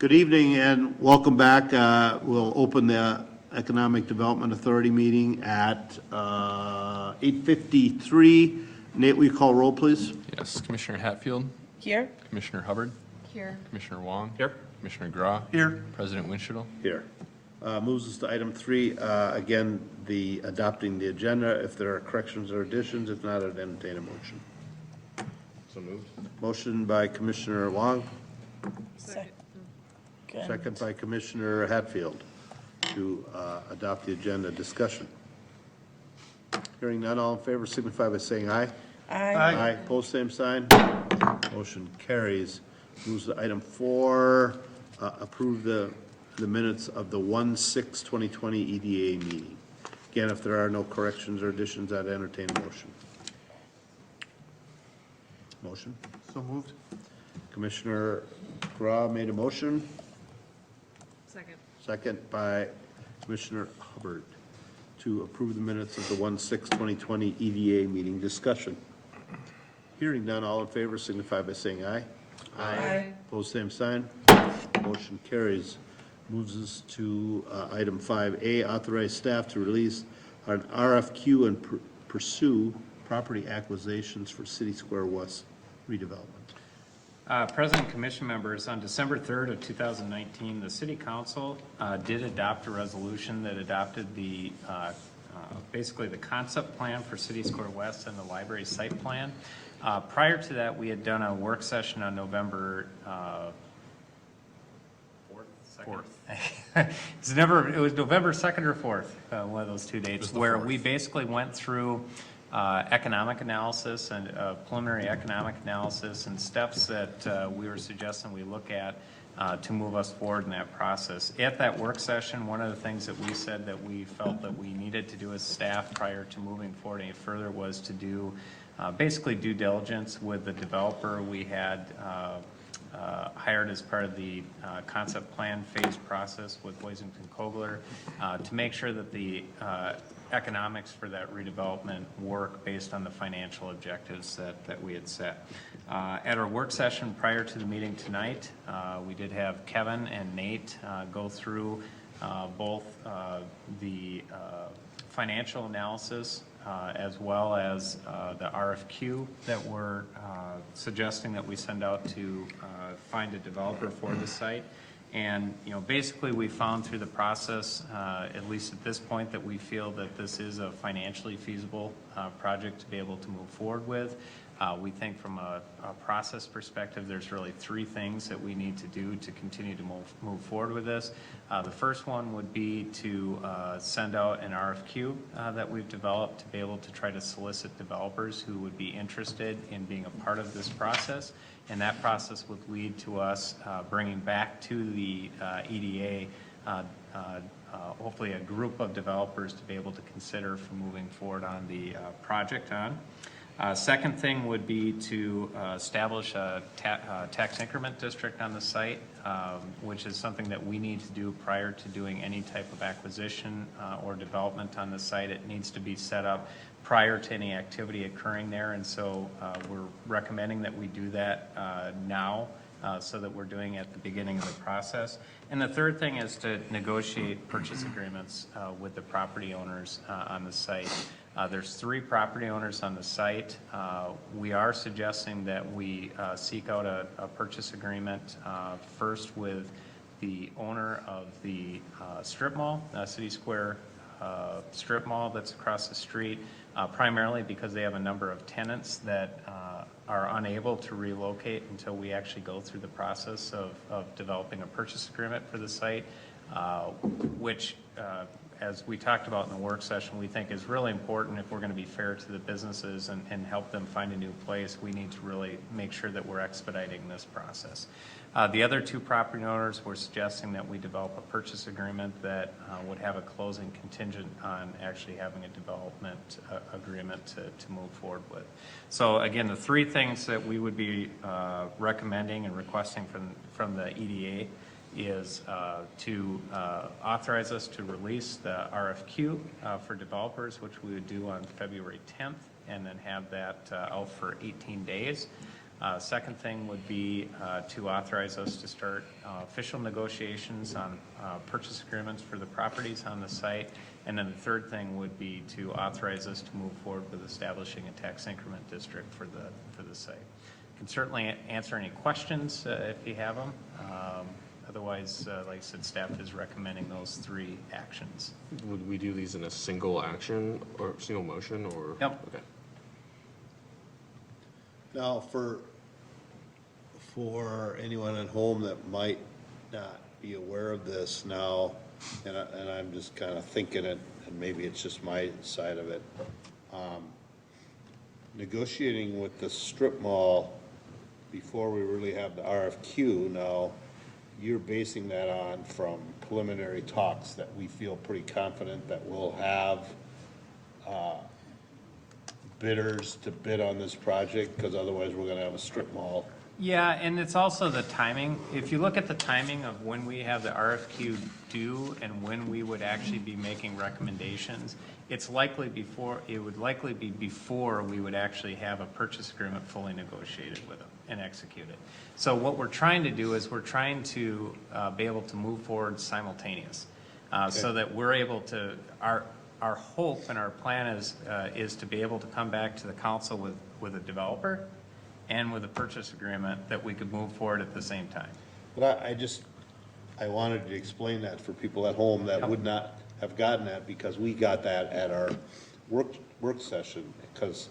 Good evening and welcome back. We'll open the Economic Development Authority meeting at 8:53. Nate, will you call roll, please? Yes, Commissioner Hatfield. Here. Commissioner Hubbard. Here. Commissioner Wong. Here. Commissioner Graw. Here. President Winchell. Here. Moves us to item 3. Again, the adopting the agenda. If there are corrections or additions, if not, I'd entertain a motion. So moved. Motion by Commissioner Wong, Second. second by Commissioner Hatfield to adopt the agenda. Discussion. Hearing none, all in favor signify by saying aye. Aye. Aye. Pose same sign. Motion carries. Moves to item 4, approve the minutes of the 1/6/2020 EDA meeting. Again, if there are no corrections or additions, I'd entertain a motion. Motion. So moved. Commissioner Graw made a motion. Second. Second by Commissioner Hubbard to approve the minutes of the 1/6/2020 EDA meeting. Discussion. Hearing none, all in favor signify by saying aye. Aye. Opposed, same sign. Motion carries. Moves us to item 5A, authorize staff to release an RFQ and pursue property acquisitions for City Square West redevelopment. President and Commission members, on December 3rd of 2019, the City Council did adopt a resolution that adopted the basically the concept plan for City Square West and the library site plan. Prior to that, we had done a work session on November 4th. It was November 2nd or 4th, one of those two dates, where we basically went through economic analysis and preliminary economic analysis and steps that we were suggesting we look at to move us forward in that process. At that work session, one of the things that we said that we felt that we needed to do as staff prior to moving forward any further was to do basically due diligence with the developer we had hired as part of the concept plan phase process with Boisington Kogler to make sure that the economics for that redevelopment work based on the financial objectives that we had set. At our work session prior to the meeting tonight, we did have Kevin and Nate go through both the financial analysis as well as the RFQ that we're suggesting that we send out to find a developer for the site. And, basically we found through the process, at least at this point, that we feel that this is a financially feasible project to be able to move forward with. We think from a process perspective, there's really 3 things that we need to do to continue to move forward with this. The first one would be to send out an RFQ that we've developed to be able to try to solicit developers who would be interested in being a part of this process. And that process would lead to us bringing back to the EDA hopefully a group of developers to be able to consider for moving forward on the project on. Second thing would be to establish a tax increment district on the site, which is something that we need to do prior to doing any type of acquisition or development on the site. It needs to be set up prior to any activity occurring there, and so we're recommending that we do that now so that we're doing it at the beginning of the process. And the third thing is to negotiate purchase agreements with the property owners on the site. There's 3 property owners on the site. We are suggesting that we seek out a purchase agreement first with the owner of the strip mall, City Square strip mall that's across the street, primarily because they have a number of tenants that are unable to relocate until we actually go through the process of developing a purchase agreement for the site, which as we talked about in the work session, we think is really important if we're going to be fair to the businesses and help them find a new place. We need to really make sure that we're expediting this process. The other 2 property owners were suggesting that we develop a purchase agreement that would have a closing contingent on actually having a development agreement to move forward with. So again, the 3 things that we would be recommending and requesting from the EDA is to authorize us to release the RFQ for developers, which we would do on February 10th, and then have that out for 18 days. Second thing would be to authorize us to start official negotiations on purchase agreements for the properties on the site. And then the third thing would be to authorize us to move forward with establishing a tax increment district for the site. Can certainly answer any questions if you have them. Otherwise, like I said, staff is recommending those three actions. Would we do these in a single action or single motion or? Yep. Okay. Now, for anyone at home that might not be aware of this now, and I'm just kind of thinking it, and maybe it's just my side of it, negotiating with the strip mall before we really have the RFQ now, you're basing that on from preliminary talks that we feel pretty confident that we'll have bidders to bid on this project, because otherwise we're gonna have a strip mall. Yeah, and it's also the timing. If you look at the timing of when we have the RFQ due and when we would actually be making recommendations, it would likely be before we would actually have a purchase agreement fully negotiated with them and executed. So what we're trying to do is we're trying to be able to move forward simultaneous, so that we're able to, our hope and our plan is to be able to come back to the council with a developer and with a purchase agreement that we could move forward at the same time. But I wanted to explain that for people at home that would not have gotten that, because we got that at our work session. Because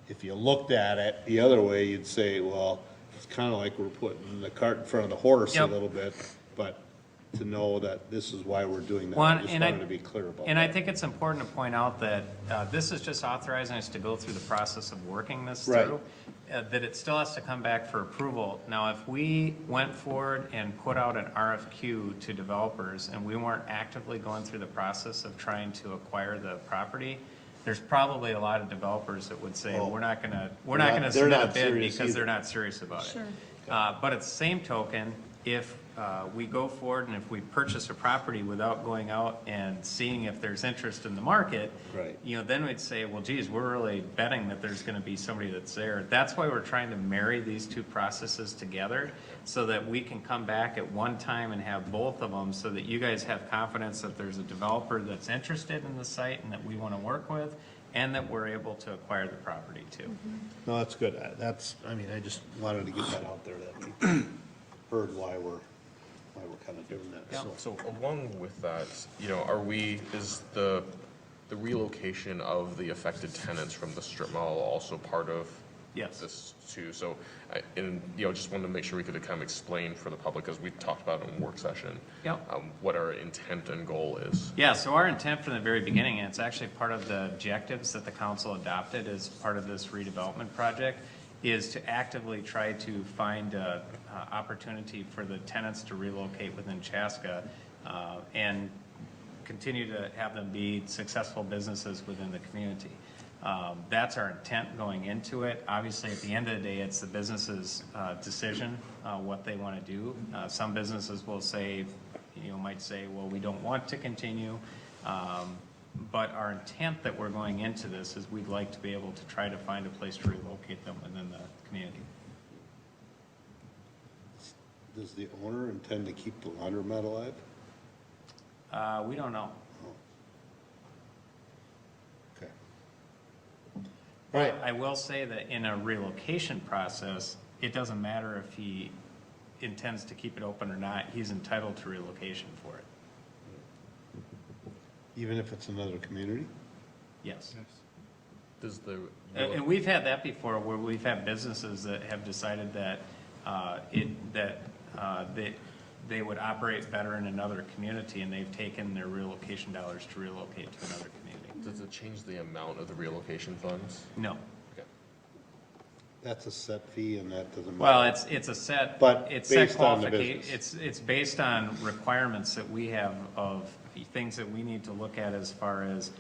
if you looked at it the other way, you'd say, well, it's kind of like we're putting the cart in front of the horse a Yep. little bit, but to know that this is why we're doing that, One, I just and wanted to be clear about that. And I think it's important to point out that this is just authorizing us to go through the process of working this Right. through, that it still has to come back for approval. Now, if we went forward and put out an RFQ to developers and we weren't actively going through the process of trying to acquire the property, there's probably a lot of developers that would say, Well, we're not gonna they're submit a not bid serious because they're either. not serious about it. Sure. But at the same token, if we go forward and if we purchase a property without going out and seeing if there's interest in the market, Right. you know, then we'd say, well, geez, we're really betting that there's gonna be somebody that's there. That's why we're trying to marry these two processes together, so that we can come back at one time and have both of them, so that you guys have confidence that there's a developer that's interested in the site and that we wanna work with, and that we're able to acquire the property too. No, that's good. I just wanted to get that out there, that we heard why we're kind of doing that, Yeah. so. So along with that, is the relocation of the affected tenants from the strip mall also part of Yes. this too? So, just wanted to make sure we could kind of explain for the public, as we talked about in work session, Yep. what our intent and goal is. Yeah, so our intent from the very beginning, and it's actually part of the objectives that the council adopted as part of this redevelopment project, is to actively try to find a opportunity for the tenants to relocate within Chaska and continue to have them be successful businesses within the community. That's our intent going into it. Obviously, at the end of the day, it's the business's decision what they want to do. Some businesses will say, might say, well, we don't want to continue. But our intent that we're going into this is we'd like to be able to try to find a place to relocate them within the community. Does the owner intend to keep the laundromat alive? We don't know. Okay. But I will say that in a relocation process, it doesn't matter if he intends to keep it open or not, he's entitled to relocation for it. Even if it's another community? Yes. Does the And we've had that before, where we've had businesses that have decided that they would operate better in another community, and they've taken their relocation dollars to relocate to another community. does it change the amount of the relocation funds? No. Okay. That's a set fee and that doesn't matter? Well, it's a set, But it's set based on the qualification, business. it's based on requirements that we have of things that we need to look at as far as,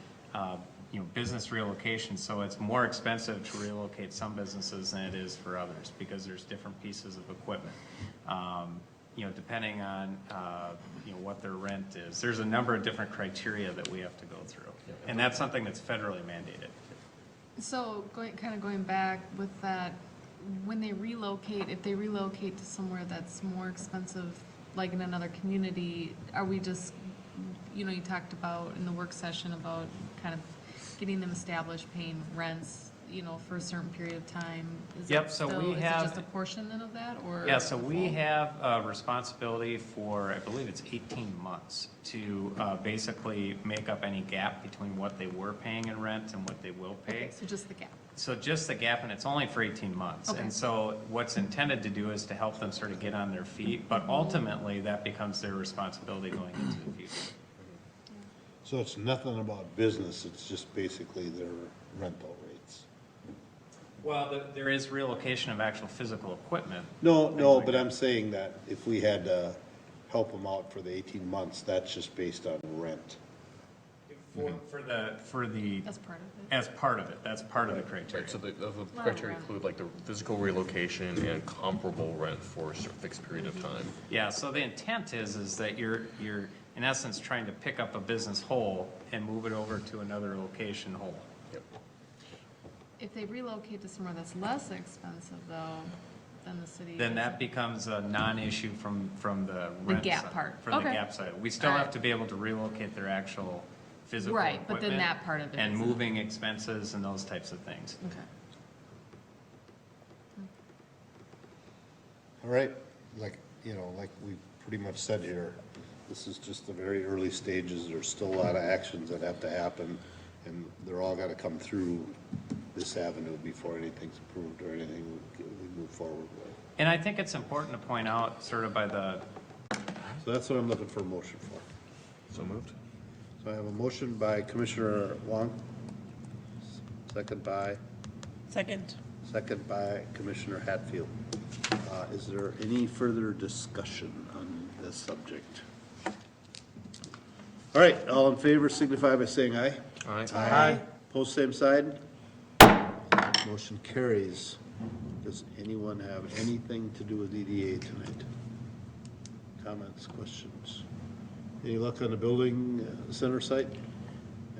business relocation. So it's more expensive to relocate some businesses than it is for others, because there's different pieces of equipment. Depending on, what their rent is. There's a number of different criteria that we have to go through. And that's something that's federally mandated. So going back with that when they relocate, if they relocate to somewhere that's more expensive, like in another community, are we just, you talked about in the work session about kind of getting them established, paying rents, for a certain period of time? Is Yep, that so still- we Is it have- just a portion then of that, or? Yeah, so the we full? have a responsibility for, I believe it's 18 months, to basically make up any gap between what they were paying in rent and what they will pay. Okay, so just the gap. So just the gap, and it's only for 18 months. Okay. And so what's intended to do is to help them sort of get on their feet, but ultimately, that becomes their responsibility going into the future. So it's nothing about business, it's just basically their rental rates? Well, there is relocation of actual physical equipment. No, but I'm saying that if we had to help them out for the 18 months, that's just based on rent. For the, That's part of it. as part of it, that's part of the criteria. Right, so the criteria include like the physical relocation and comparable rent for a fixed period of time. Yeah, so the intent is that you're in essence trying to pick up a business whole and move it over to another location whole. Yep. If they relocate to somewhere that's less expensive though, than the city. Then that becomes a non-issue from the rent gap side, part. from the Okay. gap side. We still All have right. to be able to relocate their actual physical Right, but then equipment that part of it and isn't. moving expenses and those types of things. Okay. All right, like we pretty much said here, this is just the very early stages, there's still a lot of actions that have to happen, and they're all gotta come through this avenue before anything's approved or anything we move forward with. And I think it's important to point out, sort of by the, So that's what I'm looking for a motion for. So moved? So I have a motion by Commissioner Wong, second by Commissioner Hatfield. Is there any further discussion on this subject? All right, all in favor signify by saying aye. Aye. Post same side. Motion carries. Does anyone have anything to do with EDA tonight? Comments, questions? Any luck on the building center site?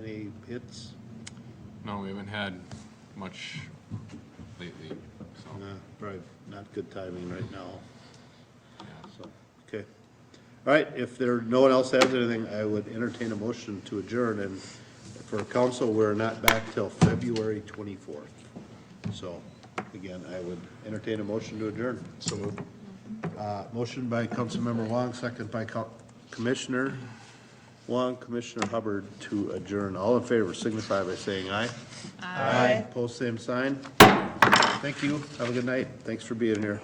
Any hits? No, we haven't had much lately, so, Probably not good timing right now, yeah. so, okay. All right, if no one else has anything, I would entertain a motion to adjourn, and for council, we're not back till February 24th. So, again, I would entertain a motion to adjourn. So moved. Motion by Councilmember Wong, second by Commissioner Wong, Commissioner Hubbard to adjourn. All in favor signify by saying aye. Aye. Post same sign. Thank you. Have a good night. Thanks for being here.